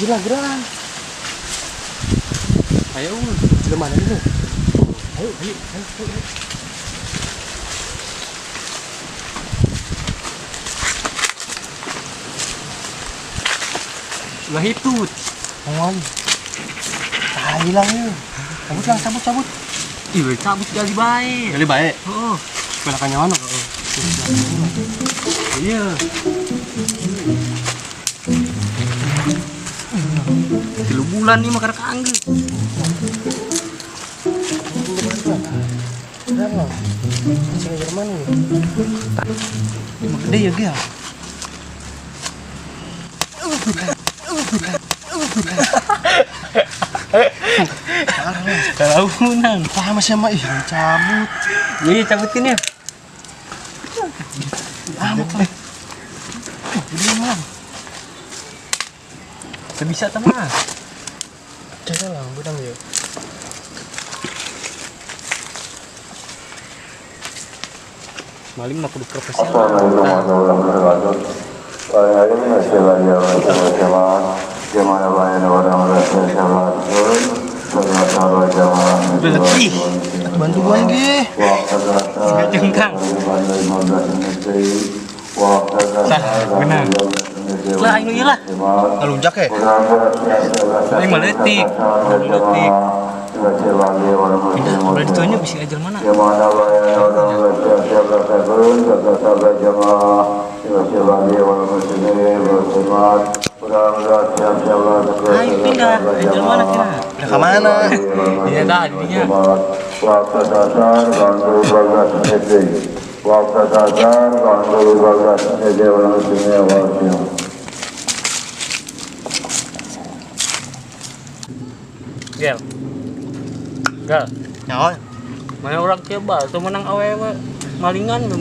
Lang. Gerang. Ayo, udah mana ini? Ayo. Lah itu. Ngomong. Hilang yuk. Cabut. Iya, cabut gali baik. Gali baik. Oh, Pelakannya mana? iya. 3 bulan nih makan kangge. Berapa? Masih ngejar mana nih? Emang gede ya dia? Kalau menang. Wah masih sama ih cabut. Iya, cabutin ya. Amat lah. Gede emang. Bisa teman. Jangan lah, budang ya. Maling mah kudu profesional. Ih, bantu gua ge. Enggak jengkang. Benar. Lah, ini lah. Ngelunjak ya? Ini meletik. Pindah, udah dituanya bisa ajar mana? Ayo pindah, ajar mana kira? Pindah ke mana? Iya dah, dirinya. Gal. Nyawa. Mana orang coba, tuh menang awewe. Malingan.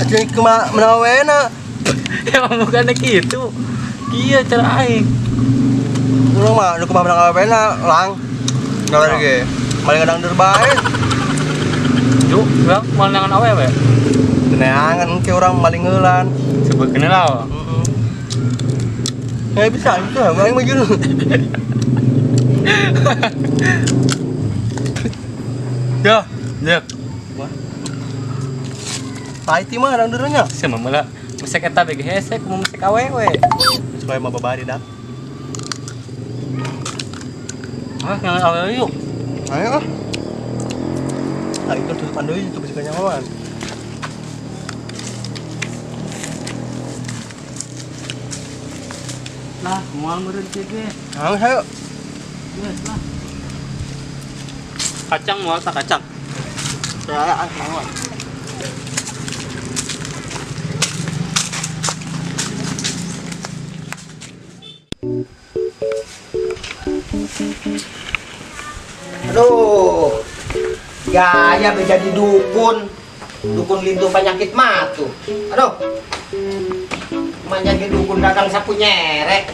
Aja ke menawena. Emang bukannya gitu. Iya cara aing. Urang mah nu kumaha menang awena lang. Nyawa ge. Maling ngadang derbae. Juk, bilang malingan awewe. Neangan ke urang maling ngeulan. Sebut kenal. Kayak bisa itu, maling mah juru. Ya, lihat. Taiti mah ngadang dernya. Sama malah mesek eta bege hesek mau mesek awewe. Supaya mah babari dah. Ah, yang awewe yuk. Ayo ah. Ayo kan tutupan deui itu bisa nyaman. Lah, moal meureun ge. Ayo. Yes lah. Kacang moal tak kacang. Ya, nyaman. Aduh, gaya menjadi dukun lintu penyakit matu. Aduh, menjadi dukun dagang sapu nyerek.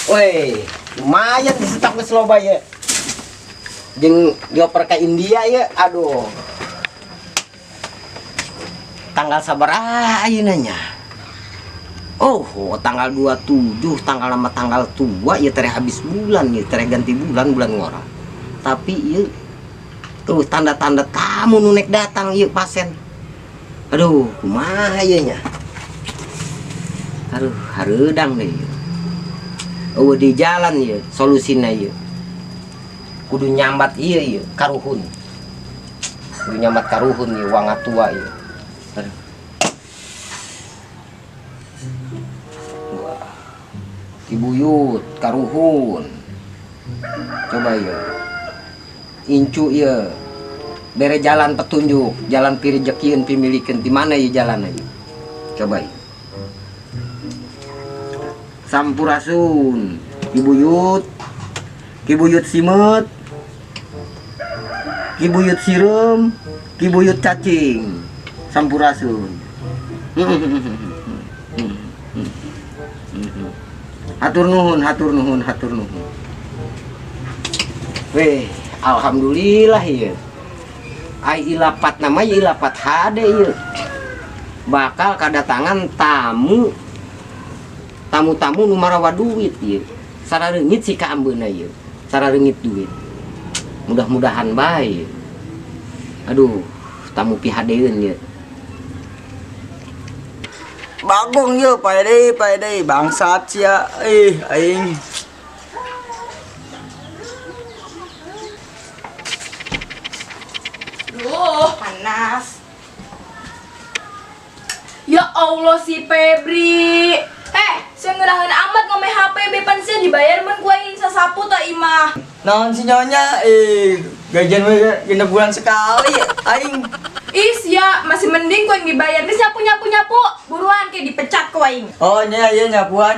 Woi, lumayan disetak ke Surabaya. Jeung dioper ke India ya, aduh. Tanggal sabaraha ayeuna nya? Oh, tanggal 27, tanggal nama tanggal tua ya tere habis bulan ya, tere ganti bulan ngora. Tapi ieu tuh tanda-tanda tamu nu nek datang ieu pasien. Aduh, kumaha ieu nya? Aduh, hareudang deh ieu. Oh, di jalan ieu solusina ieu. Kudu nyambat ieu karuhun. Kudu nyambat karuhun ieu wangatua ieu. Aduh. Kibuyut, karuhun. Coba ya. Incu ya. Bere jalan petunjuk, jalan pirejekieun pimilikeun di mana ya jalan aja. Coba ya. Sampurasun, Kibuyut. Kibuyut simet. Kibuyut sirem, Kibuyut cacing. Sampurasun. Hatur nuhun, hatur nuhun, hatur nuhun. Weh, alhamdulillah ya. Ai ilapat nama ya ilapat hade ya. Bakal kedatangan tamu-tamu nu marawa duit ya. Sarareungit si ka ambeuna ya. Sarareungit duit. Mudah-mudahan bae. Aduh, tamu pihadeun ya. Bagong ya pade bangsat sia aing. Duh, panas. Ya Allah si Febri. Saya ngerahin amat ngomel HP bepan saya dibayar men gua ingin sasapu tak imah. Naon si nyonya gajian we genep bulan sekali aing. Is ya masih mending gua yang dibayar. Terus nyapu. Buruan kayak dipecat ku aing. Oh nya iya nyapuan.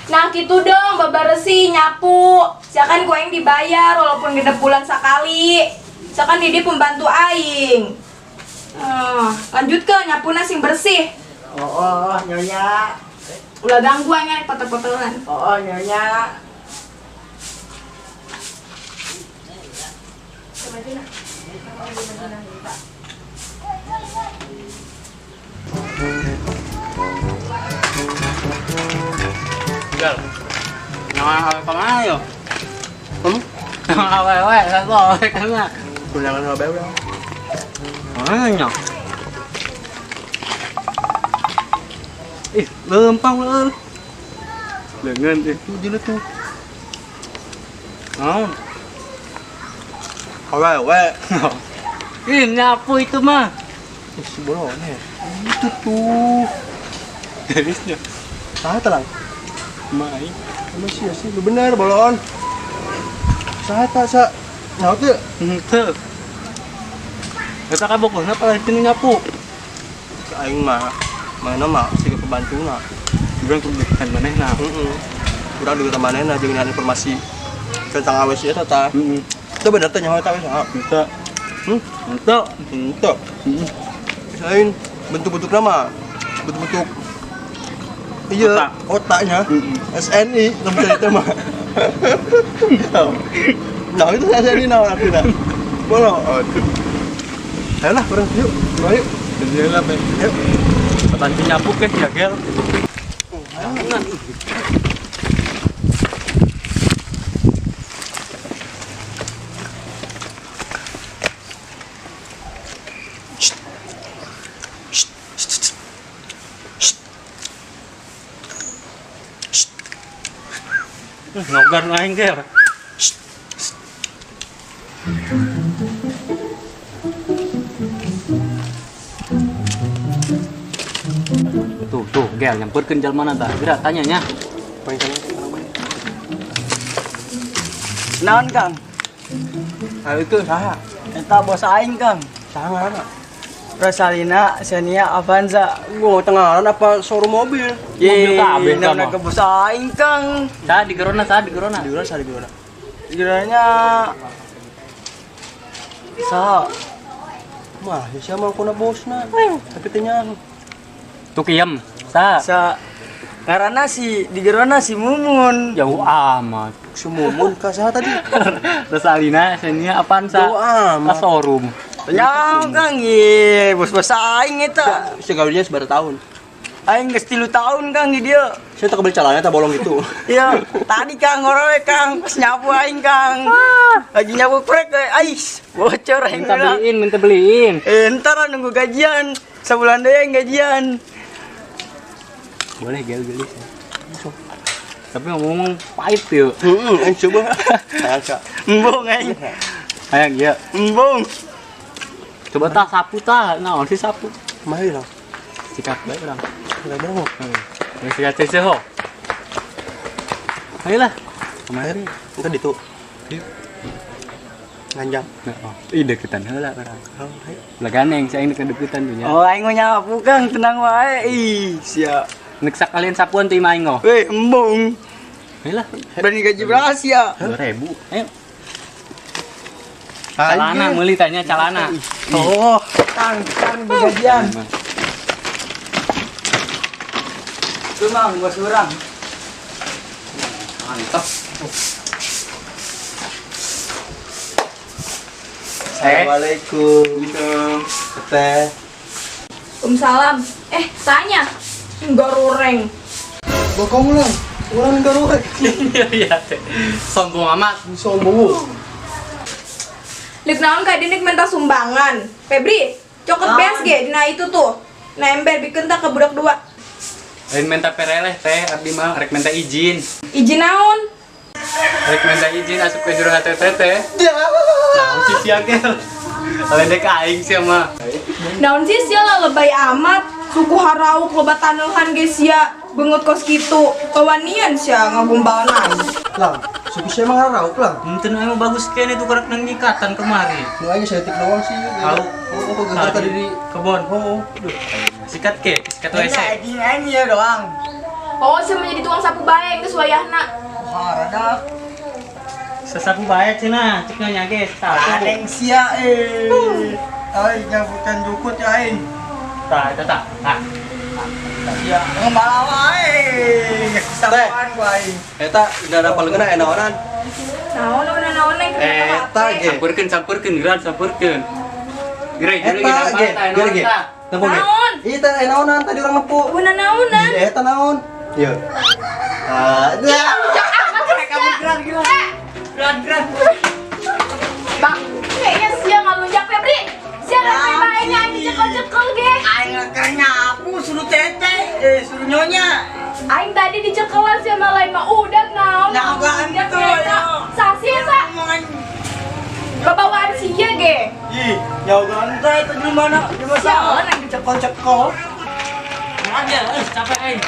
Nah gitu dong, babaresi nyapu. Siakan gua yang dibayar walaupun genep bulan sekali. Siakan Didi pembantu aing. Lanjut ke nyapu nasi bersih. Oh nyonya. Ulah ganggu aing foto-fotoan. Oh nyonya. Gal. Nang awe kemana yo? Nang awe satu karena Kunyangan nga ba udah? mana? Lempang leuh. Leungeun tuh jeuleuh tuh. Oh. Awe. Ih, nyapu itu mah. Si bolong ya. Itu tuh. Garisnya. Saha teh lang? Mai. Emang sih lu bener bolon. Saha ta sa? Nyaho teh? Henteu. Eta kabokna pala tinu nyapu. Aing mah mana mah siga pembantuna. Urang kudu kan manehna. Urang juga manehna jeung nyaho informasi tentang awe si eta tah. Itu bener teh nyaho eta we saha? Henteu. Henteu. Lain bentuk-bentuk nama. Bentuk-bentuk iya, otaknya. SNI nama cerita mah. Nah, itu SNI nama artinya. Bolong. Ayolah, bareng yuk. Yuk. Jendela be. Yuk. Petanci nyapu ke ya, Gel. Ngogar aing Gel. Tuh, Gel, nyamperkeun jalmana tah. Gerak tanyanya. Naon Kang? Ayo itu saha? Eta bos aing Kang. Saha ngaranna? Rosalina, Xenia, Avanza. Gua tengaran apa showroom mobil? Mobil kabeh namanya kamu. ke bos aing Kang. Tah di gerona. Di mana sah di mana? Kiranya sa Mah, ya siapa aku na bosna? Tapi tanya Tuh kiem. Sa. sa karena si di gerona si Mumun. Jauh amat. sumumun ka saha tadi? Rosalina, Xenia, Avanza. Jauh amat. Ka showroom. Tanya Kang, ye bos-bos aing eta. Segawinnya sebar tahun. Aing geus 3 tahun Kang di dieu. Saya tak kebeli calanya tak bolong gitu. Iya, tadi Kang ngorowe Kang, pas nyapu aing Kang. Lagi nyapu prek ais, bocor aing bilang. Minta beliin. Entar nunggu gajian, sebulan deh yang gajian. Boleh Gel beli. Tapi ngomong pahit yuk. Anh coba. Sayang Kak. Embung aing. Ayang iya. Embung. Coba tak sapu tak. Nah, si sapu. Mari lah. Sikat baik orang. Enggak mau. Ini sikat cece ho. Ayolah. Kemari. Entar itu. Nganjang. Ih deketan heula orang. Oh, hai. Lah ganeng saya ini kedeketan tuh ya. Oh aing mau nyapu Kang, tenang wae. Ih, sia. Nek sekalian sapuan tuh maing ngo. Weh, embung. Ayolah. Berani gaji beras ya. 2000. Ayo. Calana meuli tanya calana. Oh, Kang gajian. Tuh Mang, bos urang. Mantap. Assalamualaikum. Teh. Salam. Tanya. Enggak roreng. Bokong lah. Orang enggak roek. Iya teh. Sombong amat. Sombong. Lik naon ka dinik minta sumbangan. Febri, cokot beas ge dina itu tuh. Nah ember bikin tak ke budak dua. Lain minta pereleh teh, abdi mah rek minta izin. Izin naon? Rek minta izin asup ke juru HTT teh. Nah, cici angel. Ledek aing sih mah. Naon sih sia lah lebay amat. Suku harauk loba tanehan ge sia. Beungeut kos kitu. Kawanian sia ngagombalna. Lang, suku saya emang rauk lang. Mungkin emang bagus kene tuh karek nang nyikatan kemari. Nu aja saya tik doang sih. Tahu. Oh, geger tadi di kebon. Oh, Sikat ke, sikat WC. Aing ya doang. Oh, saya menjadi tukang sapu bae geus wayahna. Harada. Sesapu bae cenah, cek nya ge tah. Adeng sia Aing nyabutan dukut ya aing. Tah, tah. Nah, Ya, ngembala wae. Sabaran ku aing. eta udah ada palingan enaonan. Naon neng. Eta ge. sampurkeun geran sampurkeun. Gerai Eta ge. Tepung ge. Naon? Eta enaonan tadi orang nepuk. Una naonan. Eta naon? Ieu. Geran. Bang, kayaknya sia ngalunjak Febri. Sia ada bae-baenya anjing cekel-cekel ge. Aing keur nyapu suruh tete, suruh nyonya. Aing tadi dicekelan sia mah lain mah udah naon. Nah, ngalunjak gantu, eta. ya. Sasi eta. Omongan Babawaan sia ge. ih, jauhan teh itu di mana? Di mana? Jangan yang Cekel-cekel. Aja, capek aing.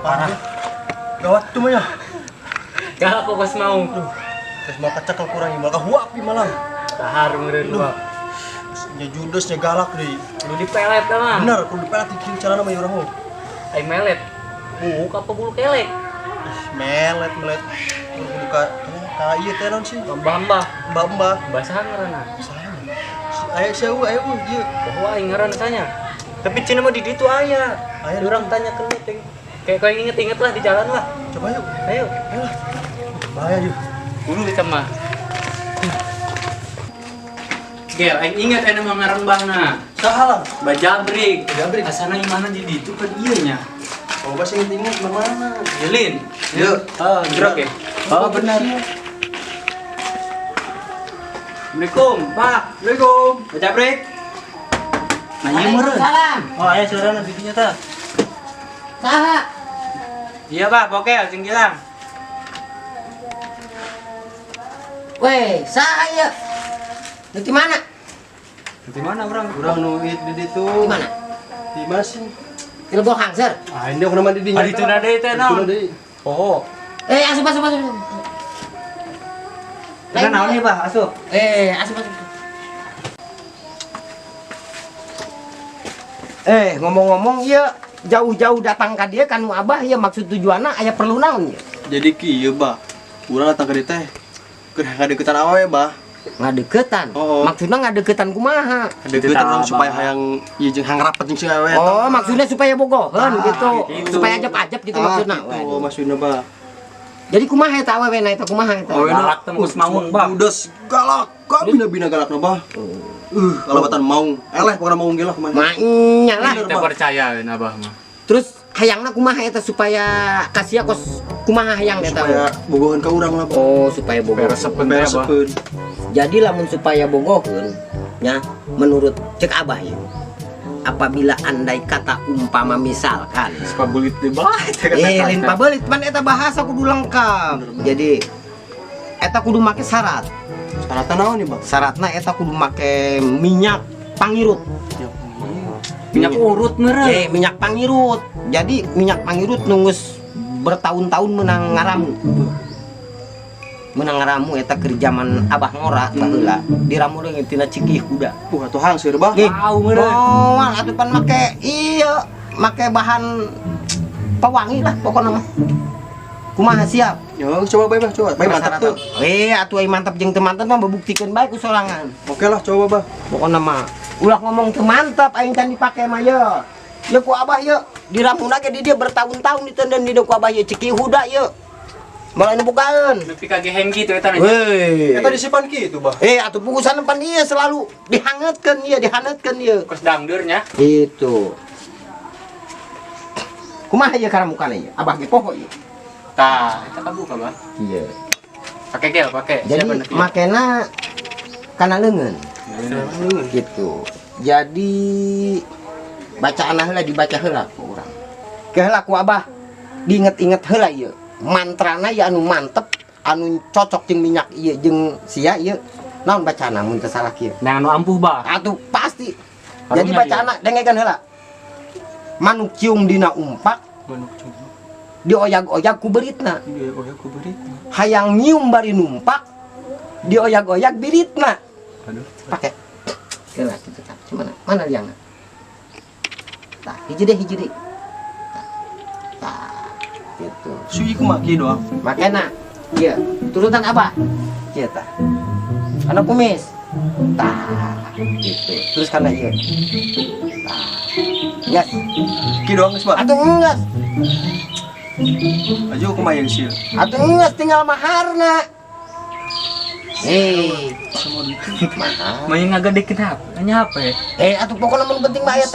Parah. Gawat tuh mah ya. Galak kok pas mau. Terus mau kecekel kurang ieu maka huapi malah. Dahar meureun gua. Nya judes nya galak deui. Kudu dipelet dah mah. Bener, kudu dipelat di carana mah urang mah. Aing melet. Buk apa bulu kelek? Melet. Kudu ka ieu teh naon sih? Mbah-mbah. Mbah-mbah. Basahan ngaranna. Ayo sewu ieu. Bahwa aing ngaran tanya. Tapi cenah mah di ditu aya. Aya Urang tanya ke lu teh. Kayak kau inget-inget lah di jalan lah. Coba yuk. Ayo. Bahaya yuk. Dulu kita mah. Ger, aing inget aya mah ngaran mbahna. Salah. Bajabrik. Bajabrik. Asana imana di ditu kan ieu nya. Oh, bahasa inget mana? Jelin. Iya. Oh, gerak ya. Oh, benar. Assalamualaikum, Pak. Assalamualaikum. Bajabrik. Nah, ieu meureun. Salam. Oh, aya saudara di dinya tah. Saha? Iya, Pak, bokel jeung Gilang. Weh, saha ya? Di mana? Di mana orang? Urang nu di ditu. Di mana? Di mana sih? Di Lebo Hangser. Ah, ini aku nama di dinya. Ah, ditu na deui teh naon? Oh. Asup. Kita naon nih, Pak? Asup. Asup. Ngomong-ngomong ya jauh-jauh datang ke dia kan abah ya maksud tujuannya aya perlu naon ya? Jadi kieu, Bah. Urang datang ka dieu teh. Keur ngadeukeutan awewe, Bah. Ngadeukeutan. Oh. Maksudnya ngadeukeutan kumaha? Ngadeukeutan urang supaya hayang ieu jeung hang rapet jeung si awewe. Oh, maksudnya supaya bogoheun gitu. gitu. Supaya ajab-ajab gitu maksudnya. Gitu, maksudna, Bah. Jadi kumaha eta awewe na eta kumaha eta? Galak tembus maung, Bah. Udas galak. Ka bina-bina galakna, Bah. Kalabatan maung. Eleh pokona maung ge lah kumaha. Manya lah. Kita percayain Abah mah. Terus hayangna kumaha eta supaya kasia kos kumaha hayang eta? Supaya bogohan ka urang lah, Bah. Oh, supaya bogoh. Beresepeun teh, Abah. Beresepeun. Jadi lamun supaya bogoheun nya menurut cek abah ya. apabila andai kata umpama misalkan Pabulit di bawah. lain pabelit pan eta bahasa kudu lengkap. Jadi eta kudu make syarat. Syaratnya naon nih bang? Syaratna eta kudu make minyak pangirut. Minyak urut meureun. Minyak pangirut. Jadi minyak pangirut nunggus bertahun-tahun menang ngaramu. Menang ngaramu eta keur zaman Abah Ngora tah heula. Diramu deui tina Cikih kuda. Atuh hangseur bang. Tahu meureun. Moal atuh pan make make bahan pewangi lah pokokna mah. Kumaha siap? Ya coba bae bang, coba. Bae mantap tuh. Atuh ai mantap jeung teu mantap mah bebuktikeun bae ku sorangan. Oke lah coba bang. Pokokna mah ulah ngomong teu mantap aing can dipake mah ye. Ya ku Abah ye, diramuna ge di dia bertahun-tahun ditenden di ku Abah ye Cikih huda ye. Malah nu bukaeun. Nepi ka geheng gitu eta nya. Weh. Eta disimpan kitu bang. Atuh bungkusan empan ieu selalu dihangatkeun ieu. Kos dangdeur nya. Gitu. Kumaha ieu karamukana ieu? Abah ge poho ieu. Tah, eta kabuka, Bang. Iya. Pake gel, pake. Jadi makena kana leungeun. Gitu. Jadi bacaan heula dibaca heula ku urang. Ke heula ku Abah diinget-inget heula ieu. Mantrana ya anu mantep, anu cocok jeung minyak ieu jeung sia ieu. Naon bacana mun teu salah kieu? Nah, anu ampuh, Bah. Atuh pasti. Harunya Jadi bacana dengekeun heula. Manuk ciung dina umpak, Manuk cium. dioyag-oyag ku beritna. Iya, oh ya ku beri. Hayang nyium bari numpak, dioyag-oyag biritna. Aduh. Pakai. Heula kitu tah. Cumana? Mana liangna? Tah, hiji deh. Tah. Gitu. Sugi ku maki doang. Makanya, iya, turutan apa? Iya tah. Karena kumis. Tah, gitu. Terus karena iya. Tah. Yes. Ki doang geus bang. Atuh enggak. Aja ku mayan sieun. Atuh enggak tinggal maharna. Mahar. Main ngagedekeun HP. Nya HP. Atuh pokoknya mun penting mah aya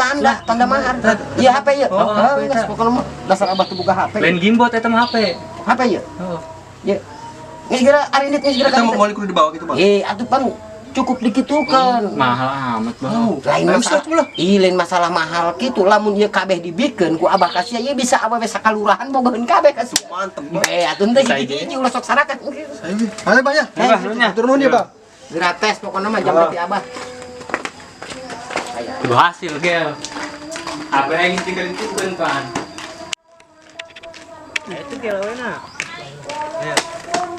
tanda mahar. Iya HP ya. Oh, HP Geus tah. pokoknya mah dasar Abah teu boga HP. Lain gimbot eta mah HP. HP ya. Oh. Ya. Geus geura ari ini geus geura Kita mau kan. moal kudu dibawa gitu bang. Atuh pan cukup dikitukan. Mahal amat, Bang. Lain masalah. Lain masalah mahal kitu lamun ieu kabeh dibikeun ku Abah kasih ieu bisa abah we sakalurahan bogaheun kabeh kasih. Mantep bang. Atuh teh hiji-hiji ulah sok sarakan. Ayo bang ya. Bang, nunya. Turun ya bang. Gratis pokoknya mah jam berarti Abah. Kudu hasil, gel. Apa yang tinggal itu kan? Itu gel we na. Ya.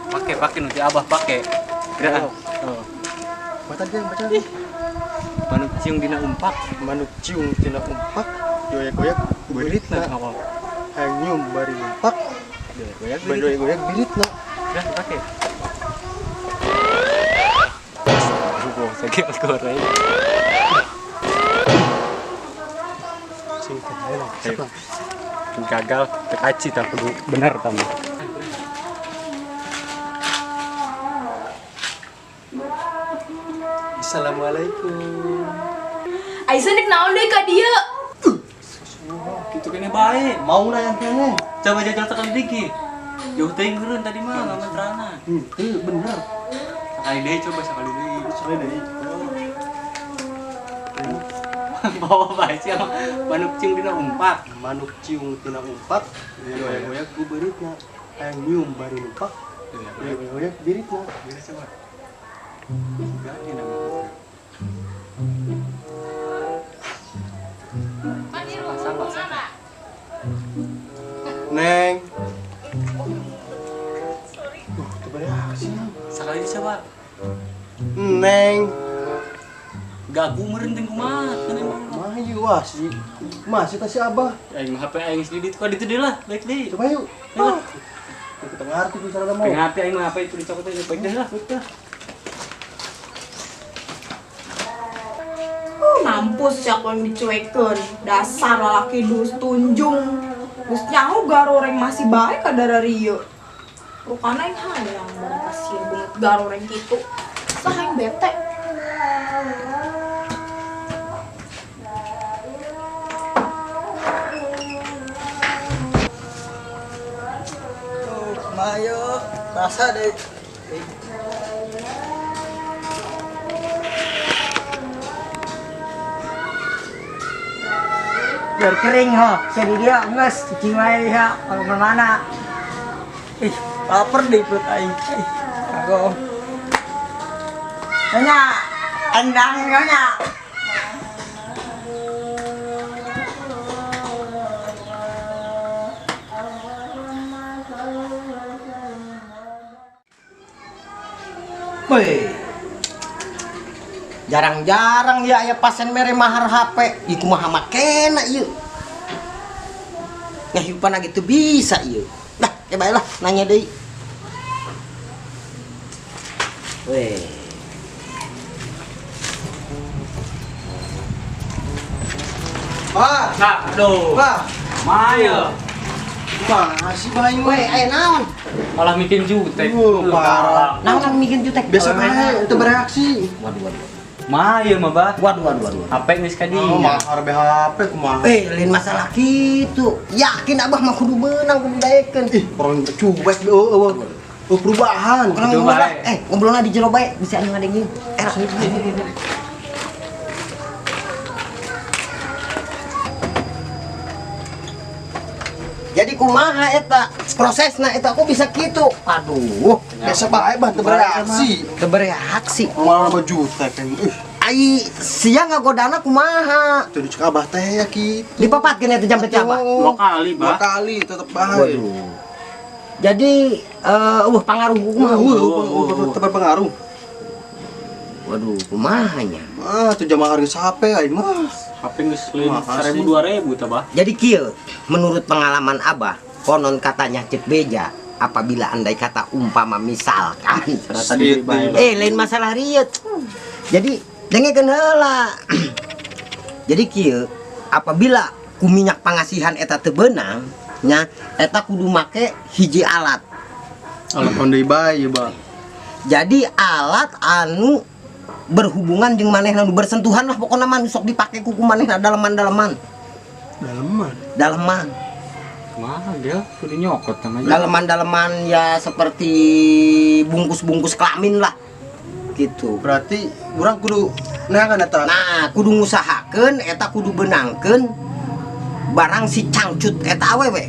Pakai nanti Abah pakai. Gerak. Oh. Baca dia, baca. Manuk ciung dina umpak. Manuk ciung tina umpak, goyak-goyak biritna. Awal. Hayang nyium bari umpak, goyak-goyak biritna. Udah pakai. Sakit goreng. Singkat aja lah. Gagal, tekaci tak kudu bener tamu. Assalamualaikum. Aisyah nek naon deui ka dieu? Gitu kene bae. Mau nanya kene? Coba jajal tekan dikit. Jauh teuing geureun tadi mah ngamantrana. Bener. Sekali deui coba sekali deui. Sekali deui. Bawa bae sih manuk ciung dina umpak. Manuk ciung tina umpak, goyak-goyak ku biritna. Hayang nyium bari umpak, goyak-goyak biritna. Biar coba. Enggak enak. Salah. Neng. Coba ya sih. Sekali coba. Neng. Gagu meureun teh kumaha? Mah ieu sih. Masih teh si Abah. Aing HP aing sedikit kok ditu deui lah, baik deui. Coba yuk. Kita ngerti ku cara mau. Pengerti aing mah HP itu dicokot aja baik deui lah, baik dah. Mampus ya aku yang dicuekeun. Dasar lalaki dus tunjung. Geus nyaho garoreng masih bae ka dari ieu. Rupana yang hayang bari pasieun banget garoreng kitu. Sah yang bete. Mayo, rasa deh. kering ho. Jadi dia nges cuci wae ha. Kalau mana? Ih, lapar deh perut aing. Kagok. Nanya, endang nanya. Weh, jarang-jarang ya aya pasien mere mahar HP. Iku mah makena ieu. Ngahiupan gitu bisa ieu. Dah, coba lah nanya deui. Weh. Pak, Nah, aduh. Pak. Maya. Masih bayi Weh, aya naon? Malah bikin jutek. Parah. Naon bikin jutek? Biasa bae itu bereaksi. Waduh. Maya mah, Bah. Waduh. HP geus ka Oh, dinya. mahar BHP kumaha. Lain masalah gitu. Yakin abah mah kudu menang, kudu daekeun. Ih, orang cuek oh perubahan. Kalau Itu ngobrol, bae. ngobrolna di jero bae, bisa anu ngadengin. Jadi kumaha eta prosesna eta kok bisa gitu? Aduh, Biasa bae bah teu bereaksi. teu bereaksi. Malah mah jutek kan. Ai siang ngagodana kumaha? Tuh dicek abah teh ya kitu. Dipapatkeun eta jampet abah. Dua kali, Dua Bah. kali tetep bae. Waduh. Jadi pengaruh kumaha? Teu berpengaruh. Waduh, kumahanya. Ah, tuh jamaah harga sape aing mah. HP geus leuwih Makasih. 1000-2000 tah, Bah. Jadi kieu, menurut pengalaman abah, konon katanya cek beja apabila andai kata umpama misalkan Gitu. lain masalah riet. Jadi dengekeun heula. Jadi kieu, apabila ku minyak pangasihan eta teu beunang nya eta kudu make hiji alat. Alat ondei bae bah. Jadi alat anu berhubungan jeung manehna nu bersentuhan lah pokona mah nu sok dipake ku manehna daleman-daleman. Daleman. Kumaha dia kudu nyokot namanya. Daleman-daleman ya seperti bungkus-bungkus kelamin lah gitu. Berarti urang kudu neangan eta. Nah kudu ngusahakeun eta kudu benangkeun barang si cangcut eta awewe.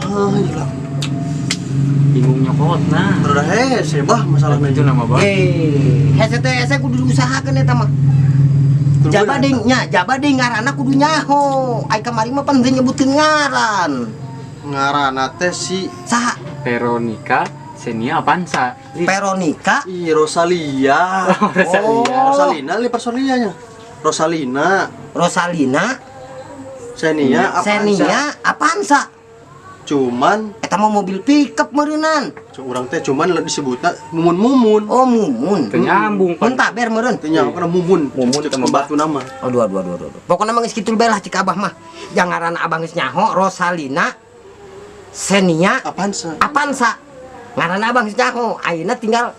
Ah, iya. Bingung nyokot nah. Udah hese bah masalahnya Itu nama, Bah. Hese teh hese kudu diusahakeun eta mah. Jaba deui ngaranna kudu nyaho. Ai kamari mah pan teu nyebutkeun ngaran. ngaranna teh si Saha? Veronica Xenia Avanza. Veronica. Rosalia. Rosalia. Rosalina li personianya. Rosalina, Rosalina. Xenia, Xenia Avanza. Cuman Eta mah mobil pickup meureunnan. urang teh cuman disebutna mumun-mumun. Oh mumun. Teu nyambung, Mun taber meureun. Teh nya kana mumun. Mumun Cek teh mah, pembantu nama. Aduh. Pokoknya mah geus kitu bae lah cik abah mah. Jangan abang geus nyaho Rosalina Xenia Avanza. Avanza. Ngaranna abang geus nyaho. Ayeuna tinggal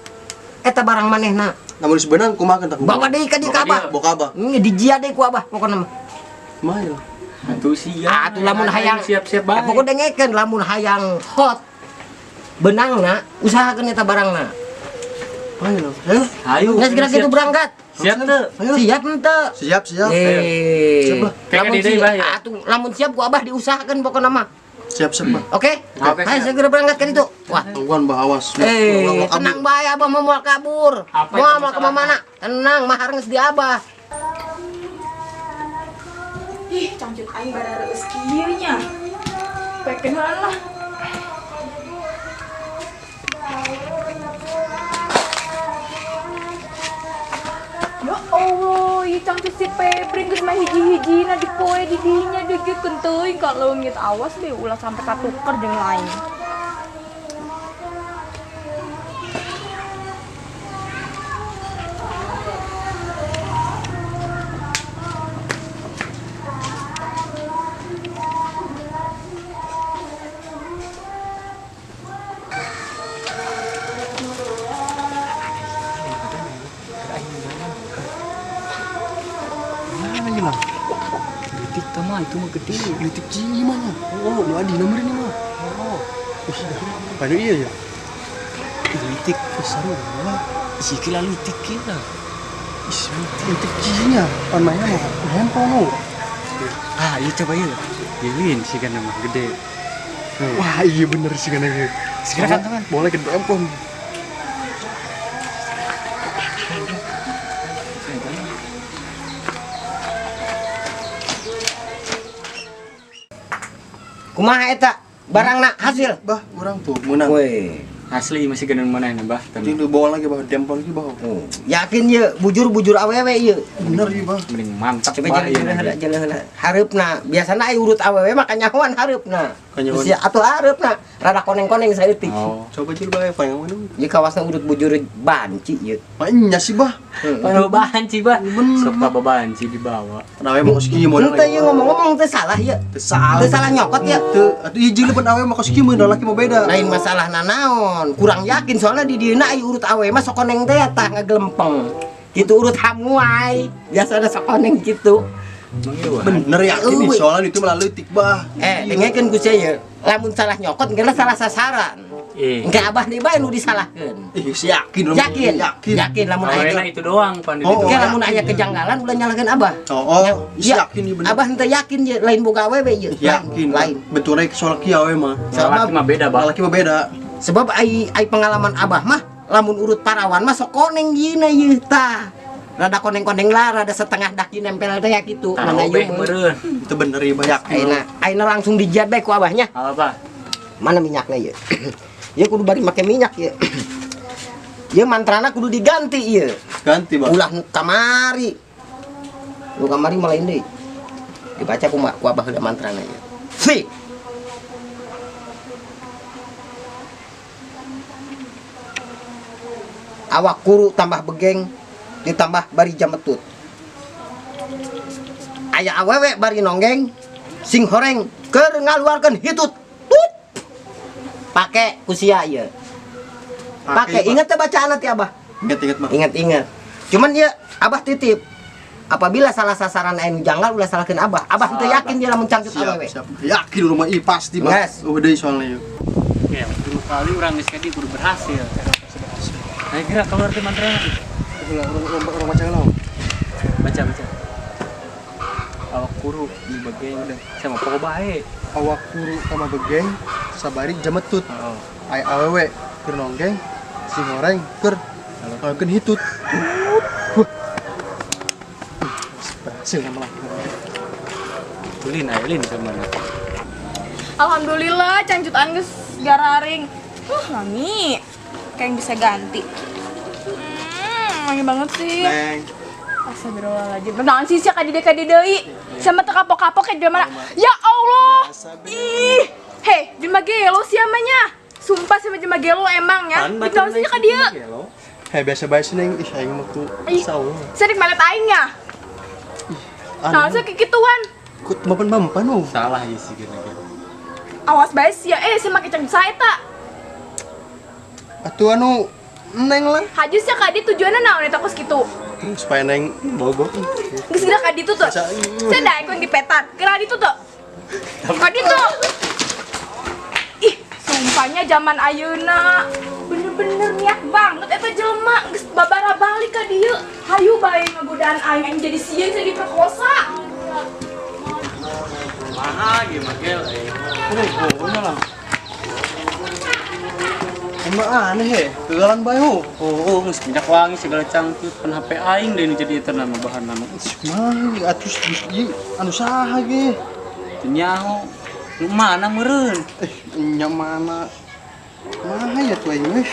eta barang manehna. Namun sebenarnya kumaha kan tak Bawa deui ka di ka abah. Boka abah. Di jia deui ku abah pokona mah. Kumaha ya? Atuh siap. Atuh lamun hayang siap-siap bae. bae. Pokoknya dengekeun lamun hayang hot benangna usahakeun eta barangna. Ayo. Ayo. Geus kira kitu berangkat. Siap teu? Siap henteu? Siap. Siap lah. Kayak di deui, Bah, ya? Atuh lamun siap ku abah diusahakeun pokona mah. Siap. Bah. Oke? Oke, Ayo siap. segera berangkat kan itu. Wah. Tungguan bah awas. Tenang bae abah mau moal kabur. Apa itu Moal ke masalahnya? mana? Tenang, mahar geus di abah. Ih, cangcut aing barareueus kieu nya. Peken lah. Ya Allah, ieu cangcut si Febri geus mah hiji-hijina dipoe di dinya deukeun teuing ka leungit awas deh ulah sampai katuker jeung lain. Mana ini mah? Litik teh mah itu mah gede. Litik cini mana? Oh, nu adi nomor ini mah. Oh. Kan iya ya. Litik seru lah. Sikila litik kira. Litik cini ya. Pan mainnya mah handphone. Iya coba iya. Yulin sih kan nama gede. Wah iya bener sih kan ini. Segera kan. Boleh gede empom. Kumaha eta barangna hasil? Bah, orang tuh menang. Weh. Asli masih gedeun mana ini bah? Jadi lu bawa lagi bah, dempol lagi bah. Yakin ye bujur-bujur awewe ye. Bener iya bah. Mending mantap Coba bah jalan hareupna. Biasana ai urut awewe mah kanyahoan hareupna. Kanyahoan. Sia atuh hareupna rada koneng-koneng saeutik. Oh. Coba jil bah, apa yang mana? Ye kawasna urut bujur banci ye. Mainnya sih bah. Bahan sih bah. Sok bahan sih dibawa. Nawe mau ski mau. Henteu ye ngomong-ngomong teu salah ye. Teu salah. Teu salah nyokot ya. Teu, atuh iya jil pun awe mau ski mau laki mau beda. Lain masalah nanaon, kurang yakin soalnya di dieuna ai urut awewe mah sok koneng teh tah ngagelempeng. Kitu urut hamuai, biasana sok koneng kitu. Bener yakin nih soalnya itu melalui tik bah. Dengekeun ku sia ye, lamun salah nyokot geus salah sasaran. Engke abah nih bae nu disalahkeun. Ih, si yakin dong. Yakin lamun Awena aya itu doang pan Oh, Engke lamun aya kejanggalan ulah nyalahkeun abah. Si yakin nih bener. Abah henteu yakin ye, lain boga awewe ye. Yakin Lain. bentuknya soal kia awe mah. Laki mah beda bah. Laki mah beda. Sebab ai pengalaman abah mah lamun urut parawan mah sok koneng gina ye tah. Rada koneng-koneng lah, rada setengah daki nempel teh kitu. Mana Beh ieu meureun. Itu bener ya bah yakin. Aina langsung dijat bae ku abahnya. Apa? Mana minyaknya ye? Ye kudu bari make minyak ye. Ye mantrana kudu diganti ye. Ganti bah. Ulah nu kamari. Nu kamari malah deui. Dibaca ku abah heula mantrana ye. Si. Awak kuru tambah begeng ditambah bari jametut. Aya awewe bari nonggeng sing horeng keur ngaluarkeun hitut. Tut. Pake kusia ieu. Pake inget teh bacaan ti abah. Ingat mah. Ingat. Cuman dia abah titip. Apabila salah sasaran anu janggal ulah salahkeun abah. Abah teu yakin dia lamun cangcut awewe. Siap. Yakin lu mah pasti bah. Yes. Udah soalnya yuk. Ya, dulu kali orang geus kadi kudu berhasil. Ayo gerak keluar ke mantra. Orang macam lo. Baca. Awak kuru di bagian udah sama pokok bae. Awak kuru sama begeng sabari jametut. Oh. Ai awewe keur nonggeng si goreng keur ngalukeun hitut. Berhasil nama laki. Tulin ailin kemana? Alhamdulillah cangcutan geus gararing. Mami, kayak yang bisa ganti. Wangi banget sih. Neng. Astagfirullahaladzim. Bentangan sih sia kadide deui. Sama teu kapok-kapok kayak jelema. Ya Allah. Ih. Heh, jelema gelo sia mah nya. Sumpah sama jelema gelo emang ya. Bentangan sih ka dieu. Heh biasa-biasa neng ih aing mah ku Ih. sawo. Sadik malet aing nya. Nah, sih kekituan. Kut mampan oh. Salah ya sih gitu. Awas bae sia sih make cang saya tak. Atuh anu neng lah. Haju sia ka dieu tujuanna naon eta kos kitu. Supaya neng bogo. Geus geura ka ditu tuh. Saya daek yang dipetan. Geura ditu tuh. Ka ditu. Ih, sumpahnya zaman ayeuna bener-bener niat banget eta jelema geus babara balik ka dieu. Hayu bae ngagodaan aing jadi sieun saya diperkosa. Mahal gimana gel? Bener lah. Emang aneh he, kegalan bae ho. Oh, geus minyak wangi segala cangcut pan HP aing deui jadi eta nama bahan nama. Mah atuh ieu anu saha ge? Teu nyaho. Nu mana meureun? Nya mana? Mah ya tuh aing weh.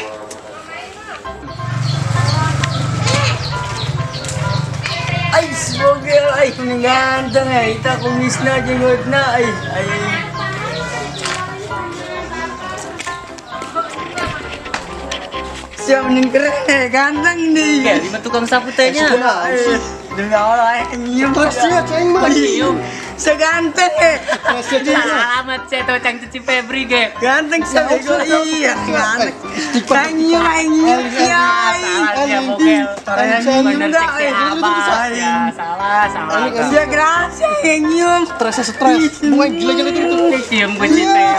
Ay, smogel, ay, ganteng ay, ita kumis na, jenggot na, ay. Siap nih keren, ganteng nih. Ya, lima tukang sapu tehnya. Demi Allah, nyium Sia ceng mah. seganteng Selamat saya tuh cang cuci Febri ge. ganteng sebego iya ganteng nyium iya Salah dia bogel. Bener enggak, cek sahabat. Ya, salah. dia gerasa nyium Stres. Bunga gila-gila itu. Cium kucing teh.